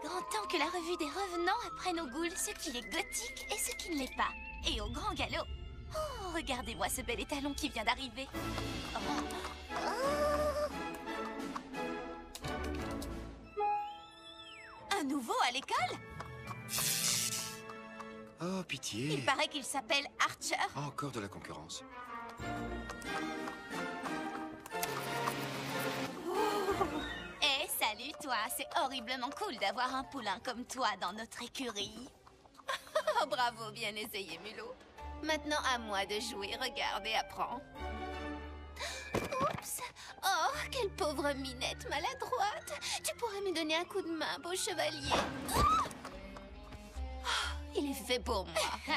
grand temps que la revue des revenants apprenne aux ghouls ce qui est gothique et ce qui ne l'est pas. Et au grand galop. Oh, regardez-moi ce bel étalon qui vient d'arriver. Un nouveau à l'école? Oh, pitié. Il paraît qu'il s'appelle Archer. Encore de la concurrence. Eh, salut toi. C'est horriblement cool d'avoir un poulain comme toi dans notre écurie. Oh, bravo, bien essayé, Mulot. Maintenant, à moi de jouer. Regarde et apprends. Oups. Oh, quelle pauvre minette maladroite. Tu pourrais me donner un coup de main, beau chevalier. Il est fait pour moi.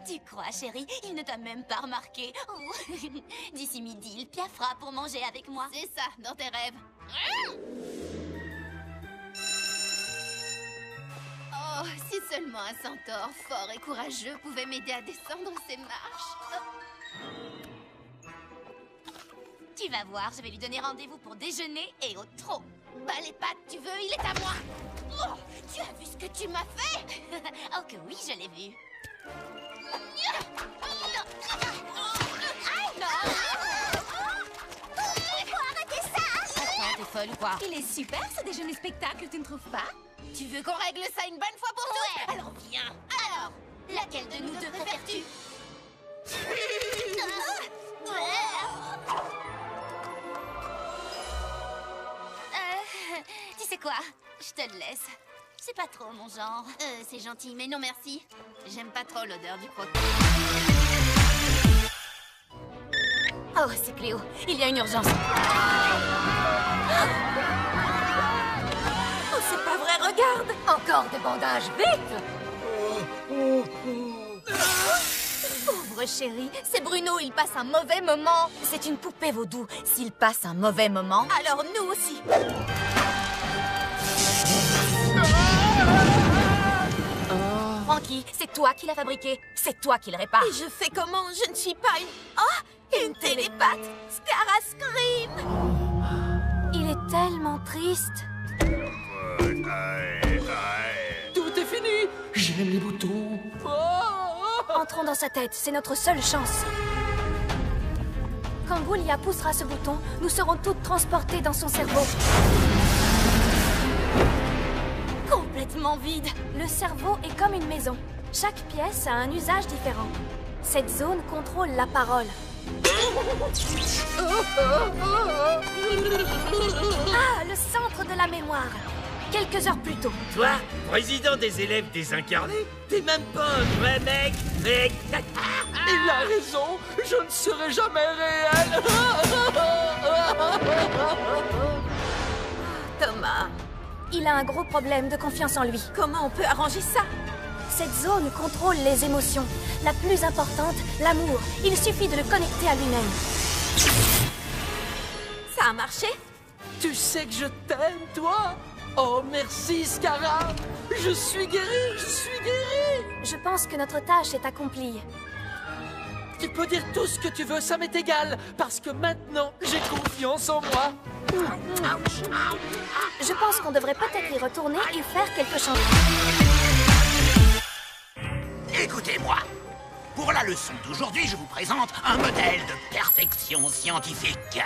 Tu crois, chérie? Il ne t'a même pas remarqué. D'ici midi, il piaffera pour manger avec moi. C'est ça, dans tes rêves. Oh, si seulement un centaure fort et courageux pouvait m'aider à descendre ces marches. Tu vas voir, je vais lui donner rendez-vous pour déjeuner et au trot. Bah les pattes, tu veux? Il est à moi. Oh, tu as vu ce que tu m'as fait? Oh que oui, je l'ai vu. Il faut arrêter ça! Attends, t'es folle ou quoi? Il est super ce déjeuner spectacle, tu ne trouves pas? Tu veux qu'on règle ça une bonne fois pour toutes? Alors viens. Alors, laquelle de nous deux préfères-tu? Tu sais quoi? Je te le laisse. C'est pas trop mon genre. C'est gentil, mais non merci. J'aime pas trop l'odeur du croquis. Oh, c'est Cléo. Il y a une urgence. Oh, c'est pas vrai, regarde! Encore des bandages, vite! Pauvre chérie, c'est Bruno, il passe un mauvais moment. C'est une poupée vaudou. S'il passe un mauvais moment, alors nous aussi. Frankie, c'est toi qui l'as fabriqué. C'est toi qui le répare. Et je fais comment? Je ne suis pas une... Oh! Une télépathe! Scara Scream! Il est tellement triste. Tout est fini. J'aime les boutons. Entrons dans sa tête, c'est notre seule chance. Quand Goulia poussera ce bouton, nous serons toutes transportées dans son cerveau. Complètement vide. Le cerveau est comme une maison. Chaque pièce a un usage différent. Cette zone contrôle la parole. Ah, le centre de la mémoire. Quelques heures plus tôt. Toi, président des élèves désincarnés, t'es même pas un vrai mec, mec. Il a raison. Je ne serai jamais réel. Thomas, Il a un gros problème de confiance en lui. comment on peut arranger ça? Cette zone contrôle les émotions. La plus importante, l'amour. Il suffit de le connecter à lui-même. Ça a marché? Tu sais que je t'aime, toi. Oh, merci, Scara. Je suis guéri, je suis guéri. Je pense que notre tâche est accomplie. Tu peux dire tout ce que tu veux, ça m'est égal. Parce que maintenant, j'ai confiance en moi. Je pense qu'on devrait peut-être y retourner et faire quelque chose. Écoutez-moi. Pour la leçon d'aujourd'hui, je vous présente un modèle de perfection scientifique.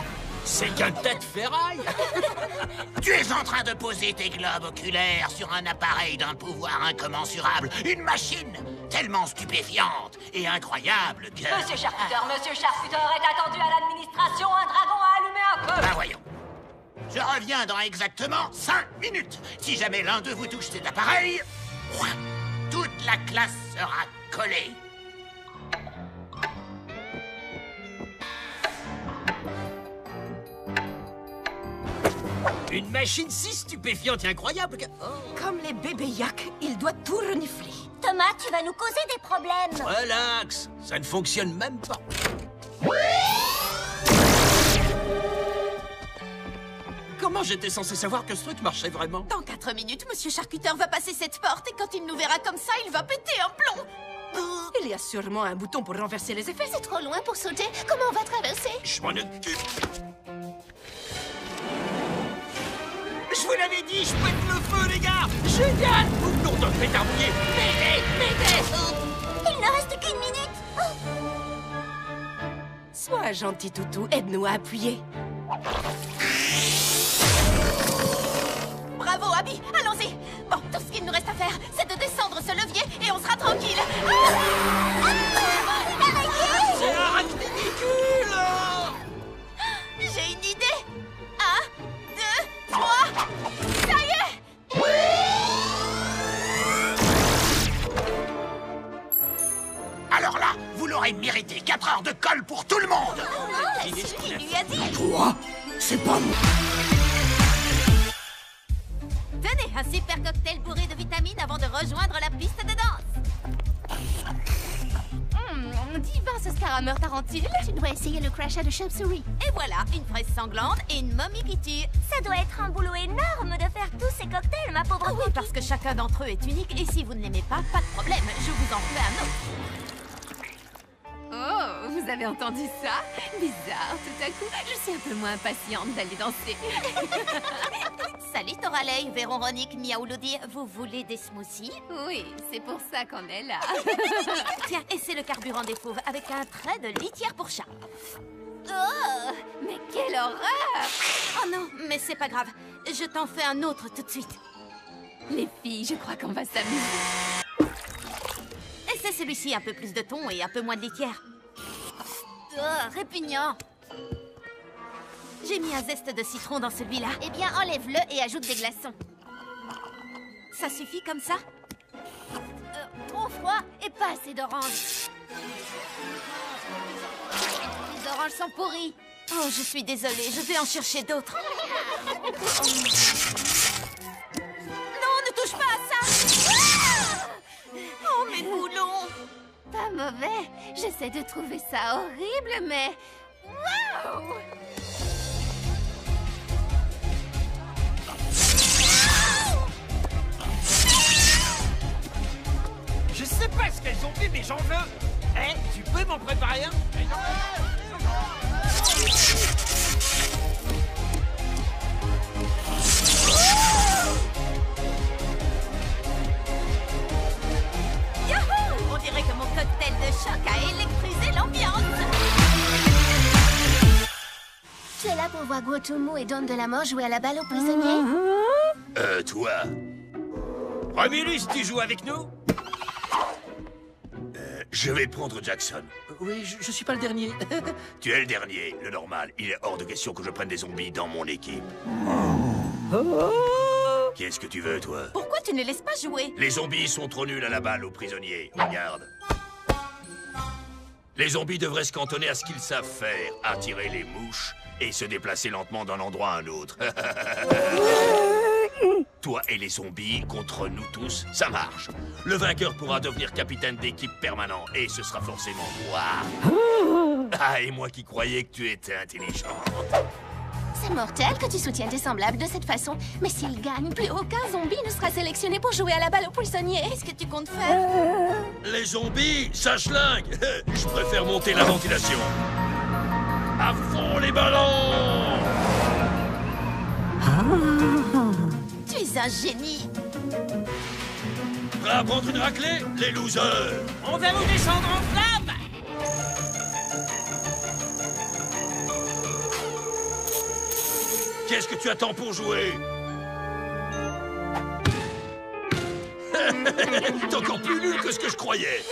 C'est qu'un tas de ferraille. Tu es en train de poser tes globes oculaires sur un appareil d'un pouvoir incommensurable. Une machine tellement stupéfiante et incroyable que... Monsieur Charcuter est attendu à l'administration. Un dragon a allumé un feu. Ben voyons. Je reviens dans exactement 5 minutes. Si jamais l'un de vous touche cet appareil, toute la classe sera collée. Une machine si stupéfiante et incroyable que... Comme les bébés yak, il doit tout renifler. Thomas, tu vas nous causer des problèmes. Relax, ça ne fonctionne même pas. Comment j'étais censé savoir que ce truc marchait vraiment? Dans 4 minutes, Monsieur Charcuter va passer cette porte et quand il nous verra comme ça, il va péter un plomb. Il y a sûrement un bouton pour renverser les effets. C'est trop loin pour sauter. Comment on va traverser? Je m'en occupe. Je vous l'avais dit, je pète le feu, les gars. Génial. Nom de pétardouiller. M'aidez. Il ne reste qu'une minute. Sois un gentil toutou, aide-nous à appuyer. Bravo, Abby, allons-y. Bon, tout ce qu'il nous reste à faire, c'est de descendre ce levier et on sera tranquille. C'est un ridicule. J'ai une idée. 1, 2, 3. Ça y est. Alors là, vous l'aurez mérité. 4 heures de colle pour tout le monde. C'est ce qu'il lui a dit. Quoi? C'est pas moi. Tenez, un super cocktail bourré de vitamines avant de rejoindre la piste de danse. Divin ce scarameur tarentule. Tu dois essayer le crachat de chauve-souris. Et voilà, une fraise sanglante et une momie qui tue. Ça doit être un boulot énorme de faire tous ces cocktails, ma pauvre. Ah oui, parce que chacun d'entre eux est unique et si vous ne l'aimez pas, pas de problème, je vous en fais un autre. Oh, vous avez entendu ça? Bizarre, tout à coup, je suis un peu moins impatiente d'aller danser. Salut Toralei, Véronique, Miaouloudi, vous voulez des smoothies? Oui, c'est pour ça qu'on est là. Tiens, et c'est le carburant des fauves avec un trait de litière pour chat. Oh, mais quelle horreur! Oh non, mais c'est pas grave, je t'en fais un autre tout de suite. Les filles, je crois qu'on va s'amuser. Et c'est celui-ci, un peu plus de thon et un peu moins de litière. Oh, répugnant. J'ai mis un zeste de citron dans celui-là. Eh bien, enlève-le et ajoute des glaçons. Ça suffit comme ça? Trop froid et pas assez d'oranges. Les oranges sont pourries. Oh, je suis désolée, je vais en chercher d'autres. Non, ne touche pas à ça! Oh, mes boulons! Pas mauvais. J'essaie de trouver ça horrible, mais... Wow! Je sais pas ce qu'elles ont fait, mais j'en veux. Eh, tu peux m'en préparer un? Yahoo! On dirait que mon cocktail de choc a électrisé l'ambiance. Tu es là pour voir Guotumu et Dawn de la Mort jouer à la balle aux prisonniers? Toi. Romulus, tu joues avec nous? Je vais prendre Jackson. Oui, je suis pas le dernier. Tu es le dernier, le normal. Il est hors de question que je prenne des zombies dans mon équipe. Qu'est-ce que tu veux, toi? Pourquoi tu ne laisses pas jouer? Les zombies sont trop nuls à la balle aux prisonniers. Regarde. Les zombies devraient se cantonner à ce qu'ils savent faire. Attirer les mouches et se déplacer lentement d'un endroit à un autre. Toi et les zombies contre nous tous, ça marche. Le vainqueur pourra devenir capitaine d'équipe permanent et ce sera forcément moi. Ah, et moi qui croyais que tu étais intelligente. C'est mortel que tu soutiennes tes semblables de cette façon. Mais s'ils gagnent, plus aucun zombie ne sera sélectionné pour jouer à la balle aux prisonniers. Qu'est-ce que tu comptes faire? Les zombies, ça schlingue. Je préfère monter la ventilation. À fond les ballons! Tu es un génie. Prêt à prendre une raclée, les losers? On va vous descendre en flamme! Qu'est-ce que tu attends pour jouer? T'es encore plus nul que ce que je croyais.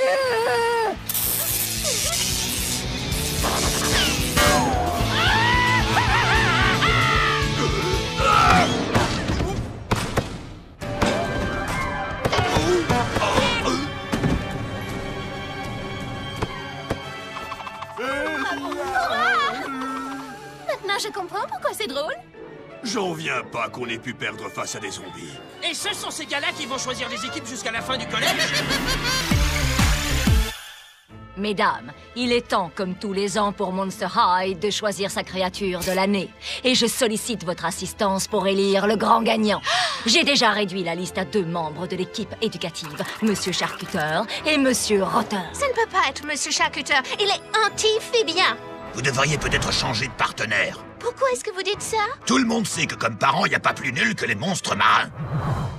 Maintenant, je comprends pourquoi c'est drôle. J'en viens pas qu'on ait pu perdre face à des zombies. Et ce sont ces gars-là qui vont choisir les équipes jusqu'à la fin du collège? Mesdames, il est temps, comme tous les ans pour Monster High, de choisir sa créature de l'année. Et je sollicite votre assistance pour élire le grand gagnant. J'ai déjà réduit la liste à 2 membres de l'équipe éducative, Monsieur Charcuteur et Monsieur Rotter. Ça ne peut pas être Monsieur Charcuteur. Il est anti-phébien. Vous devriez peut-être changer de partenaire. Pourquoi est-ce que vous dites ça? Tout le monde sait que comme parent, il n'y a pas plus nul que les monstres marins.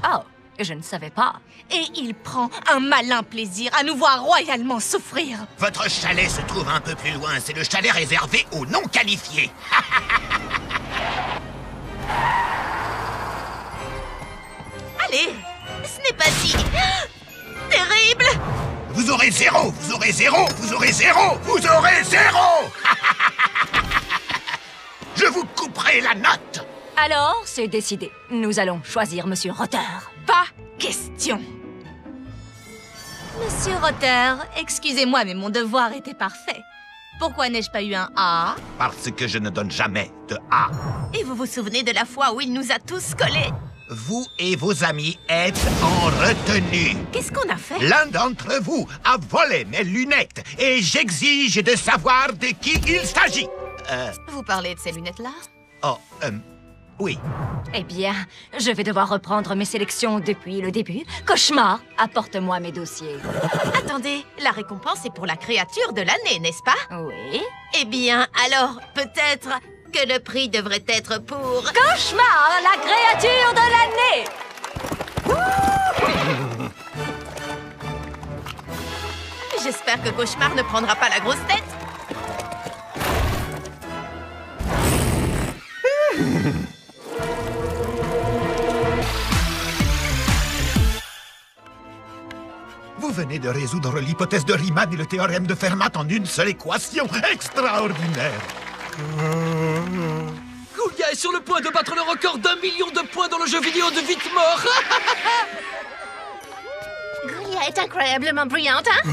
Oh, je ne savais pas. Et il prend un malin plaisir à nous voir royalement souffrir. Votre chalet se trouve un peu plus loin. C'est le chalet réservé aux non qualifiés. Allez, ce n'est pas si... terrible. Vous aurez 0, vous aurez 0, vous aurez 0, vous aurez 0. Je vous couperai la note. Alors, c'est décidé. Nous allons choisir Monsieur Rotter. Pas question. Monsieur Rotter, excusez-moi, mais mon devoir était parfait. Pourquoi n'ai-je pas eu un A? Parce que je ne donne jamais de A. Et vous vous souvenez de la fois où il nous a tous collés? Vous et vos amis êtes en retenue. Qu'est-ce qu'on a fait? L'un d'entre vous a volé mes lunettes et j'exige de savoir de qui il s'agit. Vous parlez de ces lunettes-là? Oui. Eh bien, je vais devoir reprendre mes sélections depuis le début. Cauchemar, apporte-moi mes dossiers. Attendez, la récompense est pour la créature de l'année, n'est-ce pas? Oui. Eh bien, alors, peut-être que le prix devrait être pour... Cauchemar, la créature de l'année! J'espère que Cauchemar ne prendra pas la grosse tête. Vous venez de résoudre l'hypothèse de Riemann et le théorème de Fermat en une seule équation extraordinaire. Goulia est sur le point de battre le record d'1 million de points dans le jeu vidéo de vite mort. Goulia est incroyablement brillante, hein?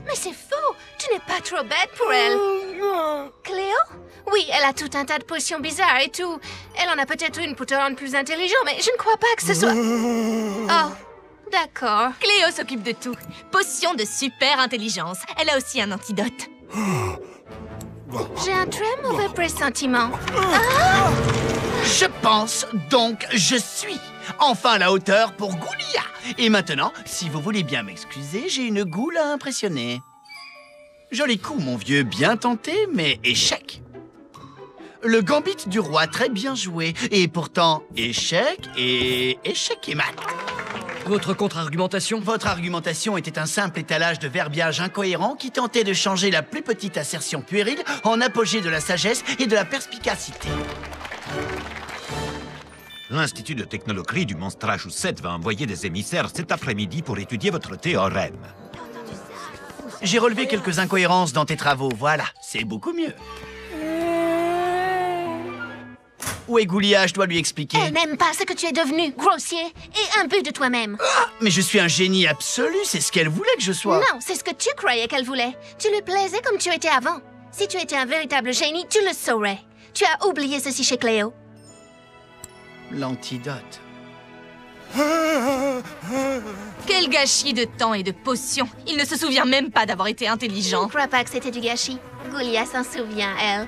Mais c'est faux! Tu n'es pas trop bête pour elle. Cléo? Oui, elle a tout un tas de potions bizarres et tout. Elle en a peut-être une pour te rendre plus intelligent, mais je ne crois pas que ce soit... Oh, d'accord. Cléo s'occupe de tout. Potion de super intelligence. Elle a aussi un antidote. J'ai un très mauvais pressentiment. Je pense, donc je suis enfin à la hauteur pour Goulia. Et maintenant, si vous voulez bien m'excuser, j'ai une goule à impressionner. Joli coup, mon vieux, bien tenté, mais échec. Le gambit du roi, très bien joué. Et pourtant, échec et mat. Votre contre-argumentation? Votre argumentation était un simple étalage de verbiage incohérent qui tentait de changer la plus petite assertion puérile en apogée de la sagesse et de la perspicacité. L'Institut de technologie du Monstrachusset va envoyer des émissaires cet après-midi pour étudier votre théorème. J'ai relevé quelques incohérences dans tes travaux, voilà, c'est beaucoup mieux. Où est Goulia? Je dois lui expliquer. Elle n'aime pas ce que tu es devenu, grossier et imbu de toi-même. Ah, mais je suis un génie absolu, c'est ce qu'elle voulait que je sois. Non, c'est ce que tu croyais qu'elle voulait. Tu lui plaisais comme tu étais avant. Si tu étais un véritable génie, tu le saurais. Tu as oublié ceci chez Cléo. L'antidote. Quel gâchis de temps et de potions. Il ne se souvient même pas d'avoir été Je intelligent. ne crois pas que c'était du gâchis. Goulia s'en souvient, elle.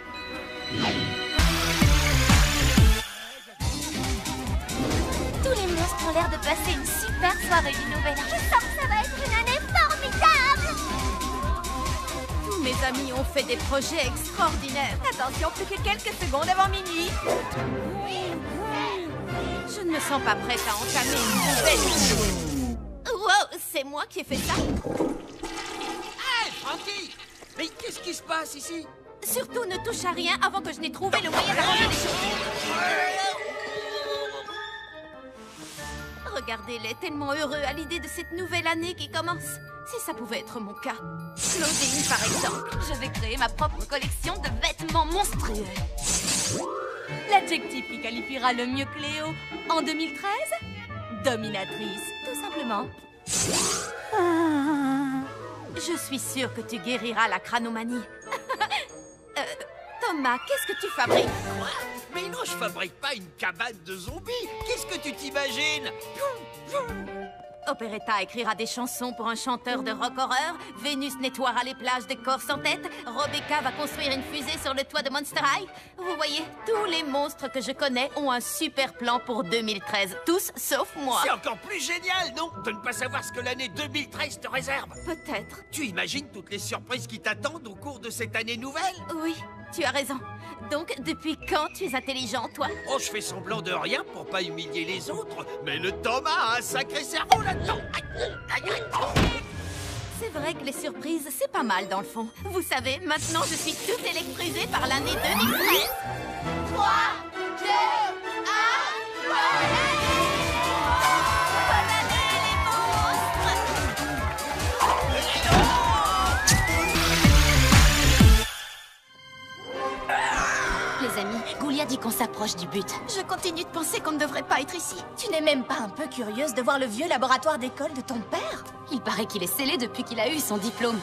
Tous les monstres ont l'air de passer une super soirée du Nouvel An. Je sens que ça va être une année formidable. Tous mes amis ont fait des projets extraordinaires. Attention, plus que quelques secondes avant minuit. Je ne me sens pas prête à entamer une nouvelle vie. Wow, c'est moi qui ai fait ça. Hey, Frankie! Mais qu'est-ce qui se passe ici? Surtout ne touche à rien avant que je n'ai trouvé le moyen d'arranger les choses. Regardez-les, tellement heureux à l'idée de cette nouvelle année qui commence. Si ça pouvait être mon cas. Claudine, par exemple. Je vais créer ma propre collection de vêtements monstrueux. L'adjectif qui qualifiera le mieux Cléo en 2013 ? Dominatrice, tout simplement. Je suis sûre que tu guériras la cranomanie. Thomas, qu'est-ce que tu fabriques? Mais non, je fabrique pas une cabane de zombies. Qu'est-ce que tu t'imagines? Operetta écrira des chansons pour un chanteur de rock horreur. Vénus nettoiera les plages des corps sans tête. Rebecca va construire une fusée sur le toit de Monster High. Vous voyez, tous les monstres que je connais ont un super plan pour 2013. Tous sauf moi. C'est encore plus génial, non? De ne pas savoir ce que l'année 2013 te réserve. Peut-être. Tu imagines toutes les surprises qui t'attendent au cours de cette année nouvelle? Oui, tu as raison. Donc, depuis quand tu es intelligent, toi? Oh, je fais semblant de rien pour pas humilier les autres, mais le Thomas a un sacré cerveau là-dedans. C'est vrai que les surprises, c'est pas mal dans le fond. Vous savez, maintenant je suis toute électrisée par l'année 2013. 3, 2, 1, bonne année les monstres! Les amis, Goulia dit qu'on s'approche du but. Je continue de penser qu'on ne devrait pas être ici. Tu n'es même pas un peu curieuse de voir le vieux laboratoire d'école de ton père? Il paraît qu'il est scellé depuis qu'il a eu son diplôme.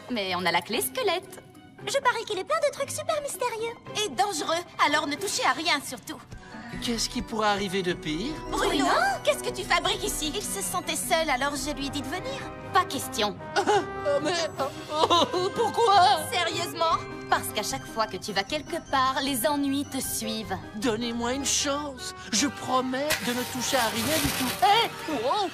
Mais on a la clé squelette. Je parie qu'il est plein de trucs super mystérieux. Et dangereux, alors ne touchez à rien surtout. Qu'est-ce qui pourrait arriver de pire? Bruno, qu'est-ce que tu fabriques ici? Il se sentait seul, alors je lui ai dit de venir. Pas question. Pourquoi? Sérieusement? Parce qu'à chaque fois que tu vas quelque part, les ennuis te suivent. Donnez-moi une chance. Je promets de ne toucher à rien du tout. Hé! Wow!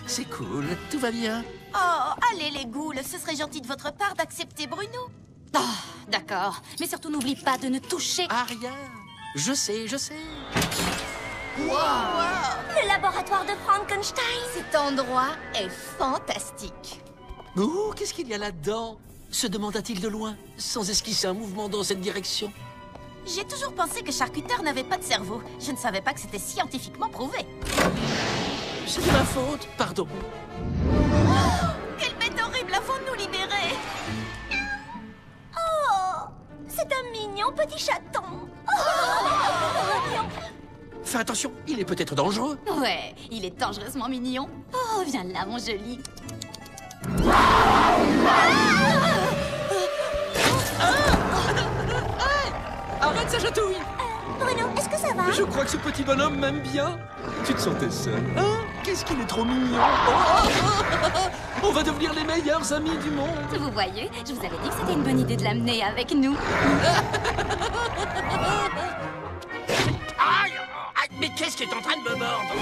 C'est cool, tout va bien. Oh, allez les ghouls, ce serait gentil de votre part d'accepter Bruno. Oh, d'accord. Mais surtout, n'oublie pas de ne toucher... À rien. Je sais, je sais. Le laboratoire de Frankenstein. Cet endroit est fantastique. Ouh, qu'est-ce qu'il y a là-dedans? Se demanda-t-il de loin, sans esquisser un mouvement dans cette direction. J'ai toujours pensé que Charcuteur n'avait pas de cerveau. Je ne savais pas que c'était scientifiquement prouvé. C'est de ma faute, pardon. Quelle bête horrible, avons-nous libéré? Oh, c'est un mignon petit chaton. Fais attention, il est peut-être dangereux. Ouais, il est dangereusement mignon. Oh, viens là, mon joli. Arrête sa chatouille! Bruno, est-ce que ça va? Je crois que ce petit bonhomme m'aime bien. Tu te sentais seul? Hein? Qu'est-ce qu'il est trop mignon! On va devenir les meilleurs amis du monde! Vous voyez, je vous avais dit que c'était une bonne idée de l'amener avec nous. Aïe! Mais qu'est-ce qui est en train de me mordre?